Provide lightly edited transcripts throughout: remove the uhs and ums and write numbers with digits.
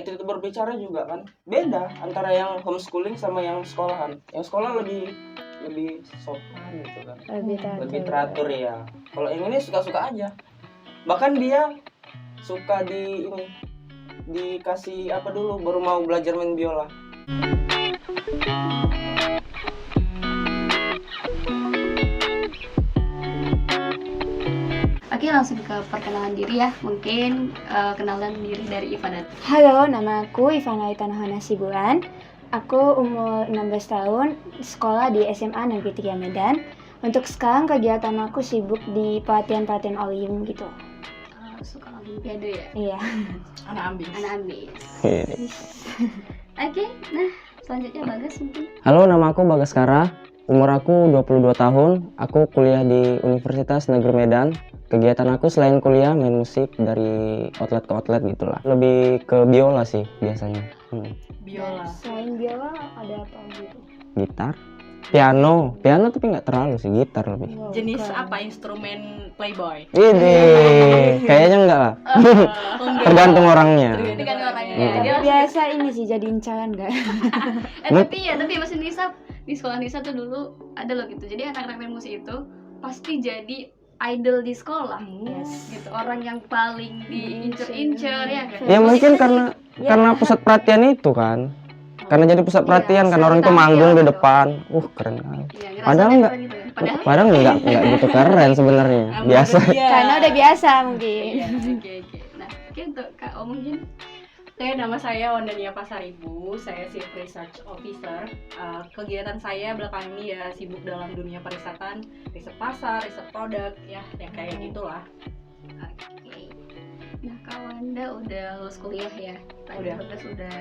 attitude berbicara juga kan beda antara yang homeschooling sama yang sekolahan. Yang sekolah lebih sopan gitu kan, lebih teratur ya. Kalau yang ini suka-suka aja, bahkan dia suka dikasih apa dulu baru mau belajar main biola. Oke, langsung ke perkenalan diri ya. Mungkin kenalan diri dari Ivana. Halo, nama aku Ivana Itanohana Sibuan. Aku umur 16 tahun, sekolah di SMA Negeri 3 Medan. Untuk sekarang kegiatan aku sibuk di pelatihan-pelatihan Olim gitu. Suka olimpiade ya? Iya. Anak ambis. Oke, nah selanjutnya Bagas mungkin. Halo, nama aku Bagas Kara. Umur aku 22 tahun. Aku kuliah di Universitas Negeri Medan. Kegiatan aku selain kuliah main musik dari outlet ke outlet gitulah. Lebih ke biola sih biasanya. Biola. Selain biola ada apa gitu? Gitar, piano tapi nggak terlalu sih, gitar lebih. Wow, Jenis keren. apa instrumen Playboy? Ini kayaknya enggak lah. Tergantung orangnya. Dengan orangnya. Hmm. Dia Biasa ini sih jadi incaran gak? tapi masih Nisa di sekolah Nisa tuh dulu ada loh gitu. Jadi anak-anak main musik itu pasti jadi idol di sekolah. Yes. Gitu, orang yang paling diincer-incer ya kan. Ya mungkin karena pusat perhatian itu kan. Karena jadi pusat perhatian kan orang itu manggung di depan. Keren kali. Iya, ngerasa Padahal keren enggak. gitu ya. Padahal Padahal enggak gitu keren sebenarnya. Biasa. Karena udah biasa mungkin. Iya. oke. Nah, mungkin untuk Kak O mungkin Nama saya Wandania Pasaribu, saya Chief Research Officer. Kegiatan saya belakangan ini ya sibuk dalam dunia pariwisata, riset pasar, riset produk, ya yang kayak gitulah. Oke. Nah, Kak Wanda udah lulus kuliah ya? Tadi Udah. Bagas udah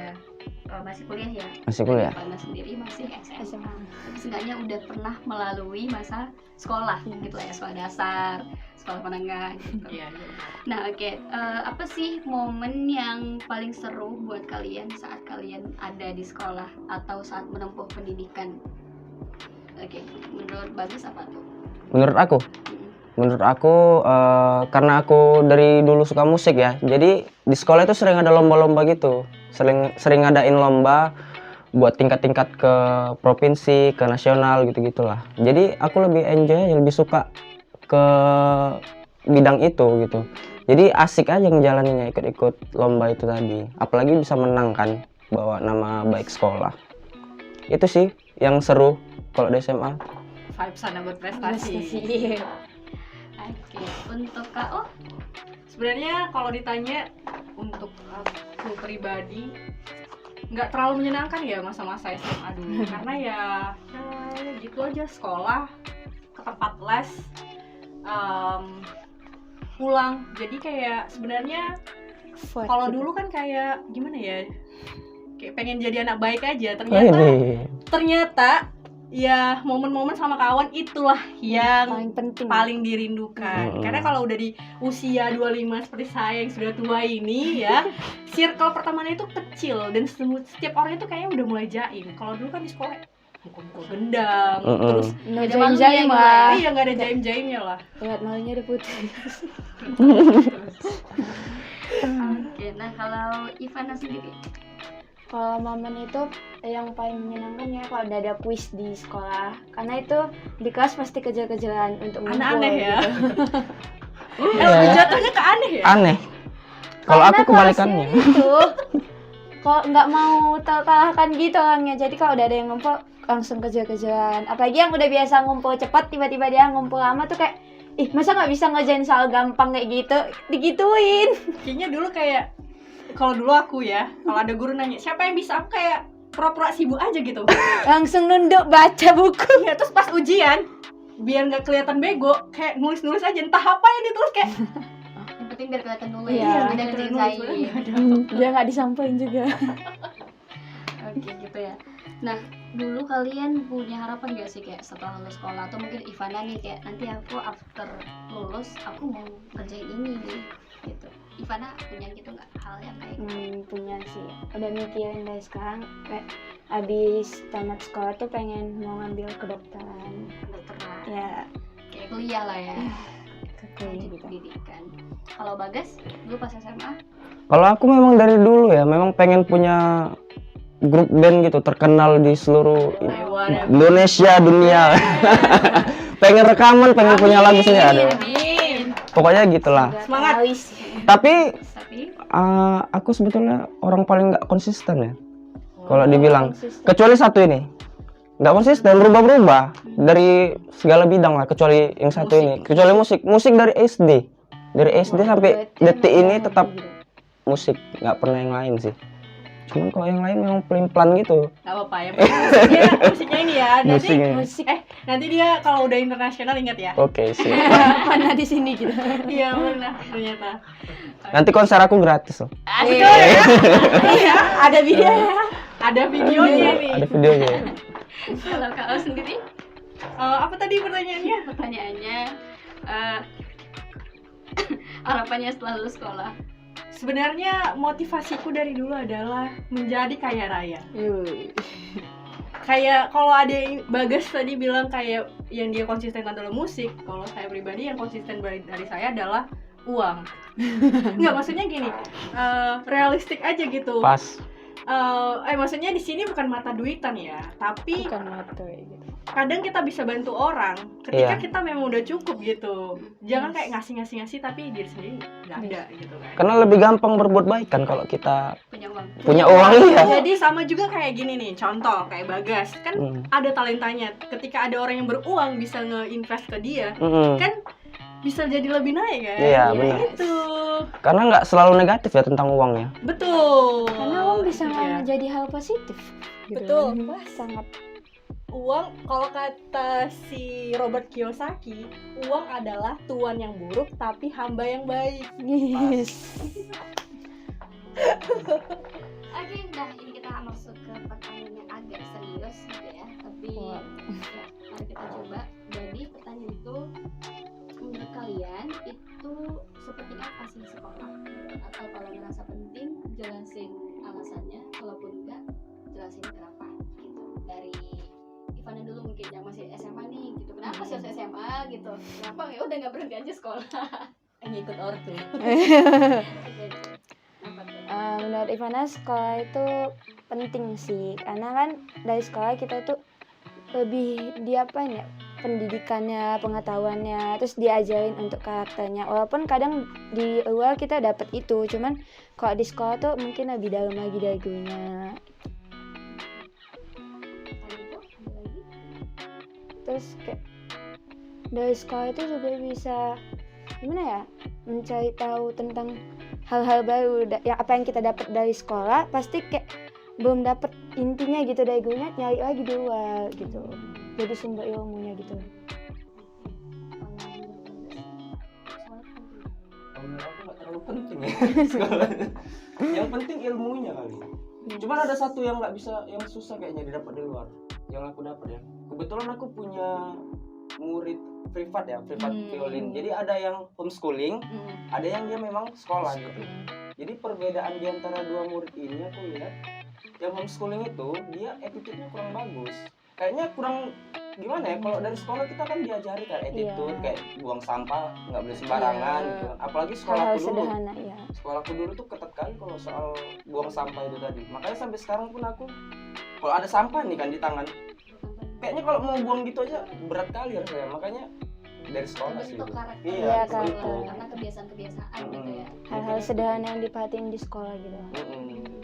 masih kuliah ya? Masih kuliah. Ivana sendiri masih SMA. SMA. Tapi seenggaknya udah pernah melalui masa sekolah gitu lah ya, sekolah dasar, sekolah menengah gitu. Iya. Nah, oke. Apa sih momen yang paling seru buat kalian saat kalian ada di sekolah atau saat menempuh pendidikan? Oke, menurut Bagus apa tuh? Menurut aku karena aku dari dulu suka musik ya, jadi di sekolah itu sering ada lomba-lomba gitu, sering ngadain lomba buat tingkat-tingkat ke provinsi, ke nasional gitu-gitulah. Jadi aku lebih enjoy, lebih suka ke bidang itu gitu. Jadi asik aja ngejalaninnya, ikut-ikut lomba itu tadi. Apalagi bisa menang kan, bawa nama baik sekolah. Itu sih yang seru kalau di SMA. Vibe sana berprestasi. Oke, untuk Kak O? Sebenarnya kalau ditanya untuk aku pribadi nggak terlalu menyenangkan ya masa-masa SMA dulu karena ya gitu aja, sekolah ke tempat les, pulang. Jadi kayak sebenarnya kalau dulu kan kayak gimana ya, kayak pengen jadi anak baik aja. Ternyata ya momen-momen sama kawan itulah yang Paling penting. paling dirindukan. Karena kalau udah di usia 25 seperti saya yang sudah tua ini ya, circle pertemanan itu kecil dan setiap orang itu kayaknya udah mulai jaim. Kalau dulu kan di sekolah mukul-mukul gendang, terus No Ada jaim-jaim malunya lah. iya nggak ada jaim-jaimnya lah. Lihat malunya udah putih. Oke, nah kalau Ivana sendiri? Kalau momen itu yang paling menyenangkan ya kalau udah ada kuis di sekolah, karena itu di kelas pasti kejar-kejaran untuk ngumpul. Aneh-aneh ya. Gitu. Jatuhnya ke aneh ya. Aneh. Kalau aku Karena kebalikannya. kelasnya itu kok nggak mau terkalahkan gitu orangnya. Jadi kalau udah ada yang ngumpul langsung kejar-kejaran. Apalagi yang udah biasa ngumpul cepat, tiba-tiba dia ngumpul lama tuh kayak, ih masa nggak bisa ngerjain soal gampang kayak gitu, digituin. Kayaknya dulu kayak kalau dulu aku ya, kalau ada guru nanya siapa yang bisa, aku kayak pura-pura sibuk aja gitu. Langsung nunduk baca buku. Ya, terus pas ujian biar nggak kelihatan bego, kayak nulis-nulis aja entah apa yang ditulis kayak Yang penting biar kelihatan dulu Iya, ya, biar dan kelihatan ngerjain. Dia nggak disampaikan juga. Oke, gitu ya. Nah, dulu kalian punya harapan gak sih kayak setelah lulus sekolah, atau mungkin Ivana nih kayak nanti aku after lulus aku mau kerjain ini nih gitu. Ivana punya gitu nggak hal yang kayak gitu? Punya sih. Udah mikirin dari sekarang kayak abis tamat sekolah tuh pengen mau ngambil kedokteran. Kedokteran, Ya, kayak kuliah lah ya, kekuliah lanjut gitu. pendidikan. Kalau Bagas dulu pas SMA? Kalau aku memang dari dulu ya, memang pengen punya grup band gitu terkenal di seluruh Indonesia, dunia. Pengen rekaman, pengen punya lagu sendiri. Aduh. Amin. Pokoknya gitulah. Semangat. Tapi Tapi aku sebetulnya orang paling nggak konsisten ya. Kalau dibilang, konsisten. kecuali satu ini, nggak konsisten, berubah-berubah dari segala bidang lah. Kecuali yang satu ini, kecuali musik dari SD sampai detik ini tetap musik, nggak pernah yang lain sih. Cuman kalau yang lain memang pelin-pelan gitu. Gak apa-apa ya. Musiknya ini ya. Nanti Musiknya. nanti dia kalau udah internasional ingat ya. Oke sih. Mana di sini gitu. Iya benar ternyata. Nanti konser aku gratis loh. Iya, Ada videonya. ada videonya nih. Ada videonya. kalau Kak Aus sendiri Apa tadi pertanyaannya? pertanyaannya harapannya setelah lulus sekolah? Sebenarnya motivasiku dari dulu adalah menjadi kaya raya. Kayak kalau ada yang Bagas tadi bilang kayak yang dia konsisten adalah musik, kalau saya pribadi yang konsisten dari saya adalah uang. Nggak, maksudnya gini, realistik aja gitu. Pas. Maksudnya di sini bukan mata duitan ya, tapi Bukan moto gitu. kadang kita bisa bantu orang ketika Iya. kita memang udah cukup gitu. Jangan kayak ngasih tapi diri sendiri nggak ada gitu kan. Karena lebih gampang berbuat baik kan kalau kita Punya uang? punya uang ya. Jadi sama juga kayak gini nih, contoh kayak Bagas kan ada talentanya. Ketika ada orang yang beruang bisa nge-invest ke dia, kan bisa jadi lebih naik kan? Iya, benar. Itu Karena nggak selalu negatif ya tentang uang ya. betul. Karena uang bisa Iya. jadi hal positif. Gitu. Betul. Wah, sangat. Uang, kalau kata si Robert Kiyosaki, uang adalah tuan yang buruk tapi hamba yang baik. Yes. Oke, nah ini kita masuk ke pertanyaan yang agak serius gitu ya. Tapi Wah. ya, mari kita coba. Jadi pertanyaan itu, menurut kalian itu seperti apa sih sekolah? Atau kalau ngerasa penting, jelasin alasannya. Kalaupun enggak, jelasin kenapa gitu. Dari Ivana dulu mungkin yang masih SMA nih gitu. Kenapa sih harus SMA gitu? Kenapa ya udah nggak berhenti aja sekolah? Ngikut ortu. Oke. Kenapa tuh? Menurut Ivana sekolah itu penting sih, karena kan dari sekolah kita itu lebih pendidikannya, pengetahuannya, terus diajarin untuk karakternya. Walaupun kadang di luar kita dapat itu, cuman kalau di sekolah tuh mungkin lebih dalam lagi dari gurunya. Terus kayak dari sekolah itu juga bisa gimana ya, mencari tahu tentang hal-hal baru. Ya apa yang kita dapat dari sekolah pasti kayak belum dapat intinya gitu dari gurunya, nyari lagi di luar gitu, jadi sumber ilmunya gitu. Menurut aku nggak terlalu penting ya sekolah. Yang penting ilmunya kali. Cuman ada satu yang nggak bisa, yang susah kayaknya didapat di luar. Yang aku dapat ya. Kebetulan aku punya murid privat violin. Jadi ada yang homeschooling, ada yang dia memang sekolah gitu. Jadi perbedaan di antara dua murid ini aku lihat, yang homeschooling itu dia attitude-nya kurang bagus. Kayaknya kurang gimana ya, kalau dari sekolah kita kan diajari kan attitude, kayak buang sampah nggak boleh sembarangan gitu. Apalagi Hal-hal sekolahku dulu. sederhana ya. Sekolahku dulu tuh ketat kali kalau soal buang sampah itu tadi. Makanya sampai sekarang pun aku kalau ada sampah nih kan di tangan, kayaknya kalau mau buang gitu aja berat kali rasanya. Makanya dari sekolah sih. Bentuk karakter. Iya, Iya, karakter. gitu. Karena kebiasaan-kebiasaan gitu ya. Hal-hal sederhana yang diperhatiin di sekolah gitu.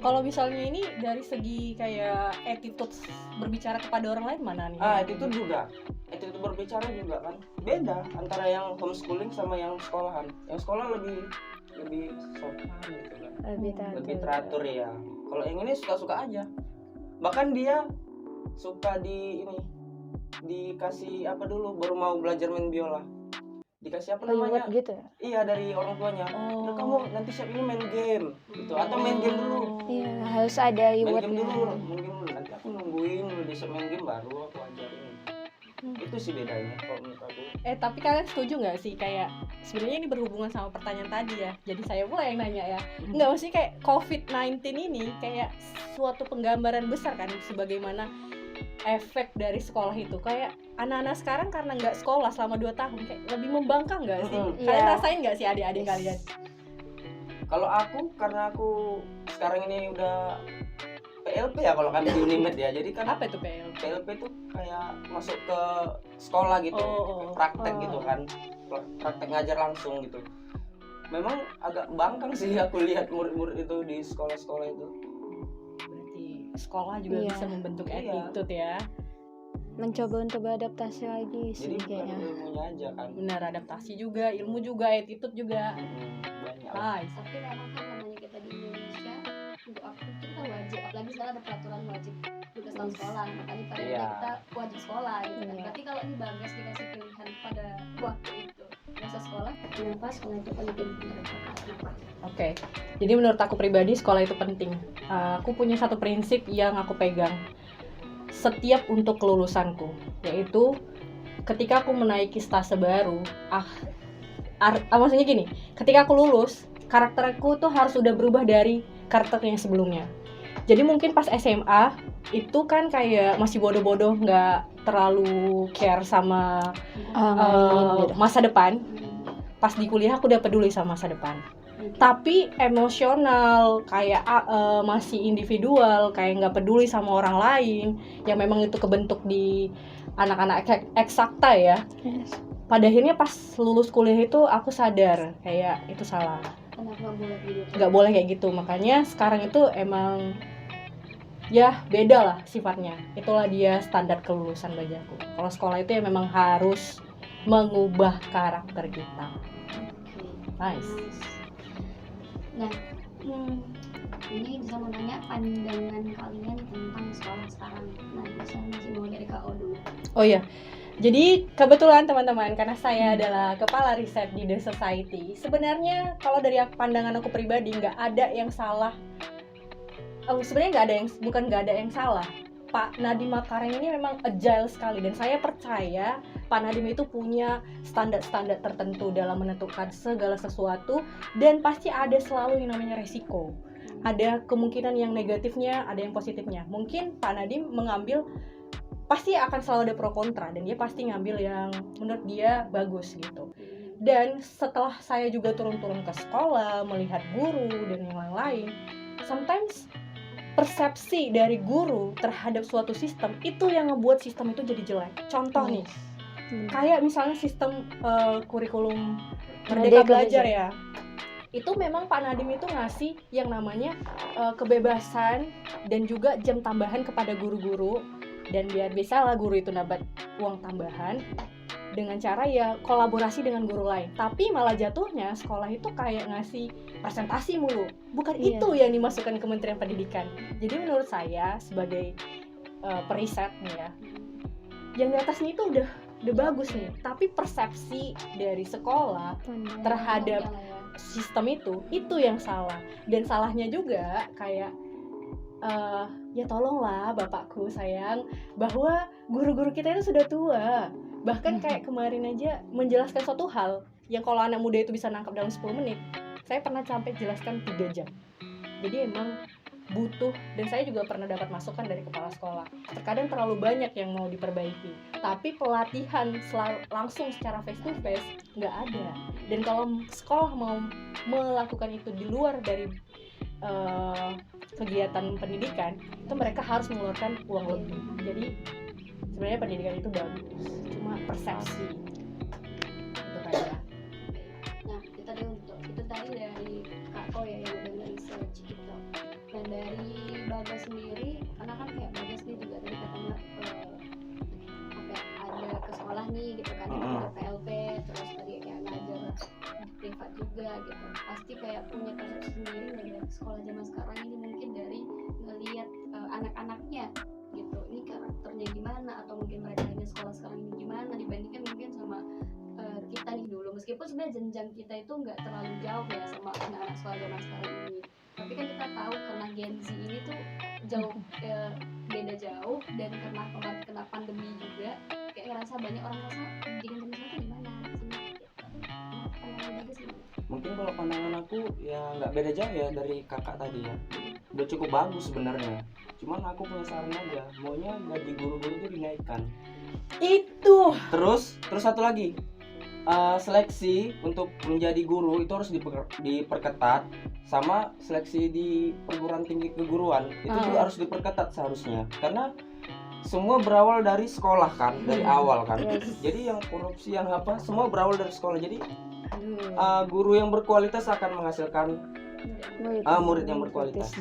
Kalau misalnya ini dari segi kayak attitude berbicara kepada orang lain mana nih? Attitude juga. Attitude berbicara juga kan beda antara yang homeschooling sama yang sekolahan. Yang sekolah lebih sopan gitu kan. Lebih teratur ya. Kalau yang ini suka-suka aja. Bahkan dia suka dikasih apa dulu baru mau belajar main biola. Dikasih apa namanya? Reward gitu ya. Iya, dari orang tuanya. Udah kamu nanti siap ini main game gitu, atau main game dulu. Iya, harus ada Main game rewardnya. dulu. Nanti aku nungguin udah bisa main game baru aku ajarin. Itu sih bedanya kalau menurut aku. Tapi kalian setuju nggak sih kayak sebenarnya ini berhubungan sama pertanyaan tadi ya. Jadi saya pula yang nanya ya. Nggak, maksudnya kayak COVID-19 ini kayak suatu penggambaran besar kan sebagaimana efek dari sekolah itu? Kayak anak-anak sekarang karena nggak sekolah selama 2 tahun kayak lebih membangkang nggak sih? Kalian Iya. rasain nggak sih adik-adik kalian? Kalau aku, karena aku sekarang ini udah PLP ya kalau kami di Unimed ya. Jadi kan Apa itu PLP? PLP itu kayak masuk ke sekolah gitu, praktek gitu kan, praktek ngajar langsung gitu. Memang agak bangkang sih aku lihat murid-murid itu di sekolah-sekolah itu. Berarti sekolah juga Iya. bisa membentuk Iya. attitude ya. Mencoba untuk beradaptasi lagi sih Jadi bukan kayaknya. ilmunya aja kan. Benar, adaptasi juga, ilmu juga, attitude juga. Banyak. Nice. Tapi memang kan namanya kita di Indonesia, untuk aku itu kita wajib, apalagi sekarang ada peraturan wajib 12 tahun sekolah, makanya pada Iya. kita wajib sekolah gitu kan. Iya. Berarti kalau ini Bagas dikasih pilihan pada waktu itu masa sekolah, kenapa sekolah itu penting menurut kakak? Kenapa? Oke, jadi menurut aku pribadi sekolah itu penting. Aku punya satu prinsip yang aku pegang setiap untuk kelulusanku, yaitu ketika aku menaiki stase baru, maksudnya gini, ketika aku lulus, karakterku tuh harus sudah berubah dari karakter yang sebelumnya. Jadi mungkin pas SMA itu kan kayak masih bodoh-bodoh, nggak terlalu care sama masa depan. Pas di kuliah aku udah peduli sama masa depan. Tapi emosional, kayak masih individual, kayak nggak peduli sama orang lain, yang memang itu kebentuk di anak-anak eksakta ya. Yes. Pada akhirnya pas lulus kuliah itu aku sadar kayak itu salah, Kenapa boleh gitu? nggak boleh kayak gitu. Makanya sekarang itu emang ya beda lah sifatnya. Itulah dia standar kelulusan bagi aku. Kalau sekolah itu ya memang harus mengubah karakter kita. Nice. Nah, ini bisa mau nanya pandangan kalian tentang sekolah sekarang. Nah, bisa masih mau dari Kak O dulu. Oh iya, jadi kebetulan teman-teman, karena saya adalah kepala riset di The Society, sebenarnya kalau dari pandangan aku pribadi nggak ada yang salah. Sebenarnya nggak ada yang salah. Pak Nadiem Makarim ini memang agile sekali, dan saya percaya Pak Nadiem itu punya standar-standar tertentu dalam menentukan segala sesuatu, dan pasti ada selalu yang namanya resiko. Ada kemungkinan yang negatifnya, ada yang positifnya. Mungkin Pak Nadiem mengambil, pasti akan selalu ada pro kontra, dan dia pasti ngambil yang menurut dia bagus gitu. Dan setelah saya juga turun-turun ke sekolah, melihat guru dan yang lain-lain, sometimes persepsi dari guru terhadap suatu sistem itu yang ngebuat sistem itu jadi jelek. Contoh nih, kayak misalnya sistem kurikulum Merdeka Belajar ya. Itu memang Pak Nadiem itu ngasih yang namanya kebebasan dan juga jam tambahan kepada guru-guru, dan biar bisa lah guru itu dapat uang tambahan dengan cara ya kolaborasi dengan guru lain. Tapi malah jatuhnya sekolah itu kayak ngasih presentasi mulu. Bukan itu yang dimasukkan Kementerian Pendidikan. Jadi menurut saya sebagai periset nih ya, yang di atasnya itu udah bagus nih. Tapi persepsi dari sekolah terhadap sistem itu yang salah. Dan salahnya juga kayak ya tolonglah Bapakku sayang, bahwa guru-guru kita itu sudah tua. Bahkan kayak kemarin aja menjelaskan suatu hal yang kalau anak muda itu bisa nangkap dalam 10 menit, saya pernah sampai jelaskan 3 jam. Jadi emang butuh, dan saya juga pernah dapat masukan dari kepala sekolah, terkadang terlalu banyak yang mau diperbaiki, tapi pelatihan langsung secara face to face nggak ada. Dan kalau sekolah mau melakukan itu di luar dari kegiatan pendidikan, itu mereka harus mengeluarkan uang lebih. Jadi sebenarnya pendidikan itu bagus, cuma persepsi itu aja. Nah, itu tadi dari Kak O ya yang udah nge-research gitu. Dan dari Bagas sendiri, karena kan kayak Bagas nih juga tadi katanya ada ke sekolah nih gitu kan, ada PLP, terus tadi kayak ngajar privat juga gitu. Pasti kayak punya persepsi sendiri dari sekolah zaman sekarang ini, mungkin dari ngelihat anak-anaknya gitu, ini karakternya gimana, atau mungkin mereka ini sekolah sekarang ini gimana dibandingkan mungkin sama kita nih dulu. Meskipun sebenarnya jenjang kita itu nggak terlalu jauh ya sama anak-anak sekolah zaman sekarang ini, tapi kan kita tahu karena Gen Z ini tuh jauh beda jauh, dan kena pandemi juga kayak ngerasa banyak orang ngerasa pendidikan zaman sekarang tuh gimana sih gitu. Pandangan Bagas gimana? Mungkin kalau pandangan aku ya nggak beda jauh ya dari kakak tadi ya. udah cukup bagus sebenarnya. Cuman aku punya saran aja, maunya gaji guru-guru itu dinaikkan. Itu. Terus satu lagi, seleksi untuk menjadi guru itu harus diperketat, sama seleksi di perguruan tinggi keguruan itu juga harus diperketat seharusnya, karena semua berawal dari sekolah kan, dari awal kan. Jadi yang korupsi yang apa semua berawal dari sekolah. Jadi guru yang berkualitas akan menghasilkan murid yang berkualitas.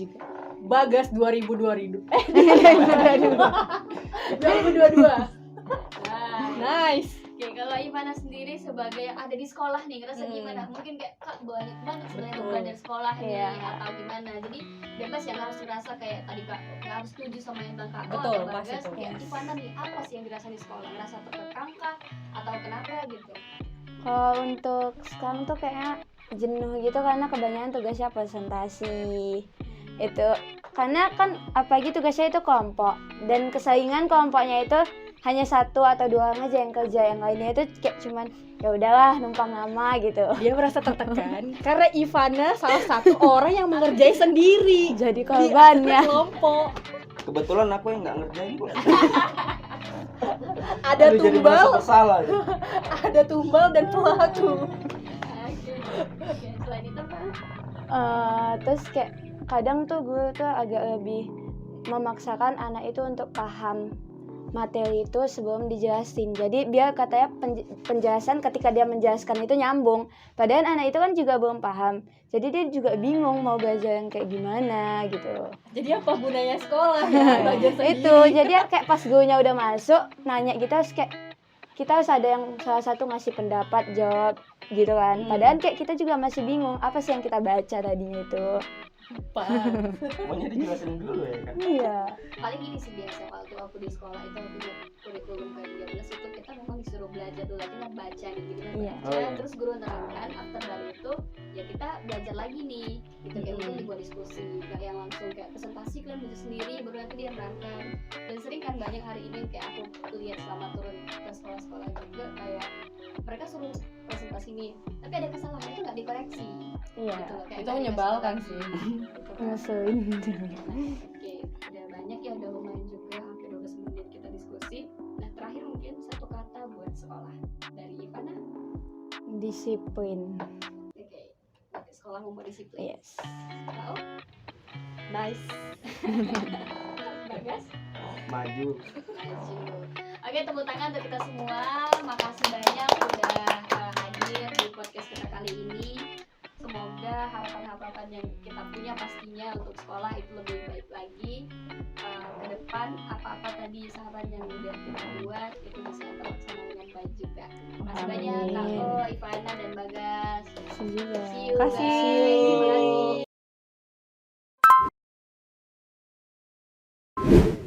Bagas 2022. 2022. Nice. Oke, kalau Ivana sendiri sebagai yang ada di sekolah nih, ngerasa gimana? Mungkin kayak Kak banyak banget sebenarnya beban dari sekolah nih atau gimana. Jadi bebas yang harus dirasa kayak tadi Kak, nggak harus setuju sama yang bilang Kak. Betul, atau pasti Bagas. tuh. Kayak Ivana nih, apa sih yang dirasain di sekolah? Ngerasa terkekang kah? Atau kenapa gitu? Kalau untuk sekarang tuh kayaknya jenuh gitu karena kebanyakan tugasnya presentasi itu, karena kan apalagi tugasnya itu kelompok dan kesaingan kelompoknya itu hanya 1 atau 2 orang aja yang kerja, yang lainnya itu kayak cuman ya udahlah numpang nama gitu. Dia merasa tertekan karena Ivana salah satu orang yang mengerjai sendiri. Jadi korbannya. Di kelompok. Kebetulan aku yang nggak ngerjain kok. Ada Aduh, jadi tumbal, merasa bersalah. ada tumbal dan pelaku. Oke, selain itu Kak? Terus kayak kadang tuh guru tuh agak lebih memaksakan anak itu untuk paham materi itu sebelum dijelasin. Jadi biar katanya penjelasan ketika dia menjelaskan itu nyambung. Padahal anak itu kan juga belum paham. Jadi dia juga bingung mau belajar yang kayak gimana gitu. Jadi apa gunanya sekolah ya? Belajar sendiri. Itu jadi kayak pas gurunya udah masuk nanya kita harus kayak kita harus ada yang salah satu ngasih pendapat, jawab gitu kan. Padahal kayak kita juga masih bingung apa sih yang kita baca tadinya itu. Pokoknya dijelasin dulu ya kan. Iya. Paling gini sih biasa waktu aku di sekolah itu aku punya kurikulum kayak 13 itu kita memang disuruh belajar dulu lagi kan baca nih gitu kan Iya. baca terus guru nerangkan after dari itu ya kita belajar lagi nih gitu kayak mungkin dibuat diskusi gak yang langsung kayak presentasi kalian belajar sendiri baru nanti dia nerangkan. Dan sering kan banyak hari ini kayak aku lihat selama turun ke sekolah-sekolah juga kayak mereka suruh presentasi nih tapi ada kesalahan itu nggak dikoreksi. Iya. Gitu loh, kayak Itu nggak menyebalkan dikasih sih. tahu. Gitu kan. Ngeselin. Oke, udah banyak ya, udah lumayan juga hampir 12 menit kita diskusi. Nah, terakhir mungkin satu kata buat sekolah dari Ivana. Disiplin. Oke, berarti sekolah mau disiplin. Yes. Tahu? Nice. Bagas? Maju. Maju. Oke, tepuk tangan untuk kita semua. Makasih banyak udah hadir di podcast kita kali ini. Semoga harapan-harapan yang kita punya pastinya untuk sekolah itu lebih baik lagi ke depan. Apa-apa tadi saran yang udah kita buat itu bisa terlaksana dengan baik juga. Makasih banyak Kak Ivana dan Bagas. See you guys. See you Kasih. guys. Terima kasih.